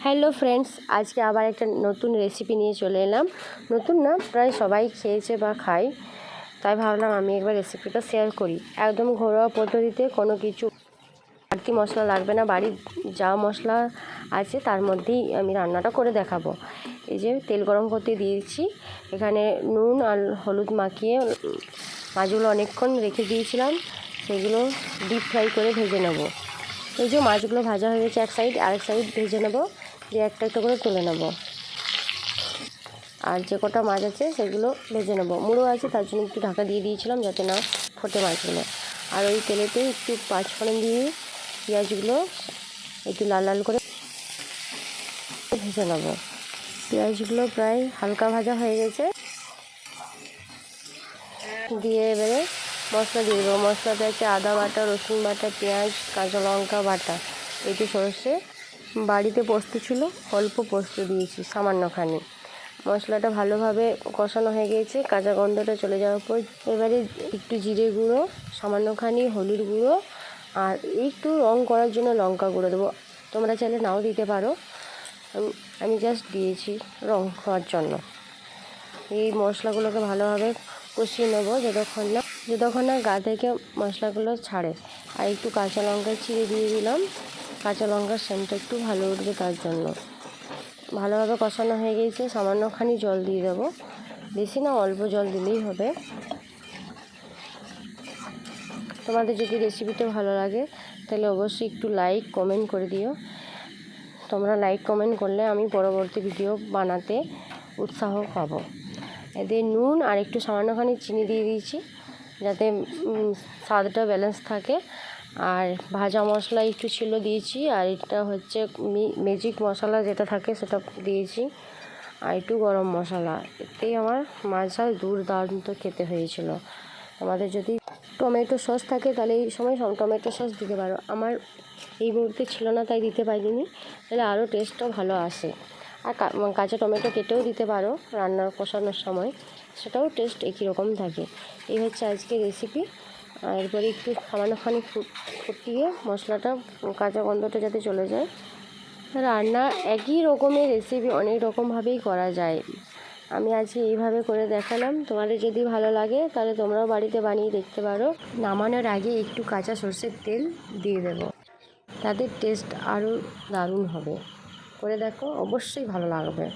Hello friends, আজকে আবার একটা নতুন রেসিপি নিয়ে চলে এলাম। নতুন না, প্রায় সবাই খেয়েছে বা খায়, তাই ভাবলাম আমি একবার রেসিপিটা শেয়ার করি। একদম ঘরোয়া পদ্ধতিতে, কোনো কিছু বাড়তি মশলা লাগবে না, বাড়ির যা মশলা আছে তার মধ্যেই আমি রান্নাটা করে দেখাবো। এই যে তেল গরম করতে দিয়েছি, এখানে নুন আর হলুদ মাখিয়ে মাছগুলো অনেকক্ষণ রেখে দিয়েছিলাম, সেগুলো ডিপ ফ্রাই করে ভেজে নেব। এই যে মাছগুলো ভাজা হয়ে গেছে, এক সাইড, আরেক সাইড ভেজে নেব, দিয়ে একটা একটা করে তুলে নেব। আর যে কটা মাছ আছে সেগুলো ভেজে নেব। মুড়ো আছে তার জন্য একটু ঢাকা দিয়ে দিয়েছিলাম যাতে না ফোটে মাছগুলো। আর ওই তেলেতে একটু পাঁচফোড়ন দিয়ে পেঁয়াজগুলো একটু লাল লাল করে ভেজে নেব। পেঁয়াজগুলো প্রায় হালকা ভাজা হয়ে গেছে, দিয়ে এবারে মশলা দিয়ে দেবো। মশলাটা হচ্ছে আদা বাটা, রসুন বাটা, পেঁয়াজ, কাঁচা লঙ্কা বাটা, একটু সরষে, বাড়িতে পোস্ত ছিল অল্প পোস্ত দিয়েছি সামান্যখানি। মশলাটা ভালোভাবে কষানো হয়ে গিয়েছে, কাঁচা গন্ধটা চলে যাওয়ার পর এবারে একটু জিরে গুঁড়ো, সামান্যখানি হলুদ গুঁড়ো, আর একটু রং করার জন্য লঙ্কা গুঁড়ো দেবো। তোমরা চাইলে নাও দিতে পারো, আমি জাস্ট দিয়েছি রং হওয়ার জন্য। এই মশলাগুলোকে ভালোভাবে কষিয়ে নেবো যতক্ষণ না গা থেকে মশলাগুলো ছাড়ে। আর একটু কাঁচা লঙ্কা চিড়ে দিয়ে দিলাম, কাঁচা লঙ্কার সেন্টটা একটু ভালো উঠবে তার জন্য। ভালোভাবে কষানো হয়ে গিয়েছে, সামান্যখানি জল দিয়ে দেবো, বেশি না, অল্প জল দিলেই হবে। তোমাদের যদি রেসিপিটা ভালো লাগে তাহলে অবশ্যই একটু লাইক কমেন্ট করে দিও। তোমরা লাইক কমেন্ট করলে আমি পরবর্তী ভিডিও বানাতে উৎসাহ পাবো। এতে নুন আর একটু সামান্যখানি চিনি দিয়ে দিয়েছি যাতে স্বাদটা ব্যালেন্স থাকে। আর ভাজা মশলা একটু ছিল দিয়েছি, আর এটা হচ্ছে ম্যাজিক মশলা যেটা থাকে সেটা দিয়েছি, আর একটু গরম মশলা। এতেই আমার মাছ ঝাল দুর্দান্ত খেতে হয়েছিল। আমাদের যদি টমেটো সস থাকে তাহলে এই সময় টমেটো সস দিতে পারো, আমার এই মুহূর্তে ছিল না তাই দিতে পারিনি, তাহলে আরও টেস্টও ভালো আসে। আর কাঁচা টমেটো কেটেও দিতে পারো রান্নার কষানোর সময়, সেটাও টেস্ট একই রকম থাকে। এই হচ্ছে আজকে রেসিপি। এরপরে একটু সামান্যখানি ফুটিয়ে মশলাটা কাঁচা গন্ধটা যাতে চলে যায়। রান্না একই রকমের রেসিপি অনেক রকমভাবেই করা যায়, আমি আজকে এইভাবে করে দেখালাম। তোমাদের যদি ভালো লাগে তাহলে তোমরাও বাড়িতে বানিয়ে দেখতে পারো। নামানোর আগে একটু কাঁচা সর্ষের তেল দিয়ে দেবো, তাদের টেস্ট আরও দারুণ হবে। করে দেখো, অবশ্যই ভালো লাগবে।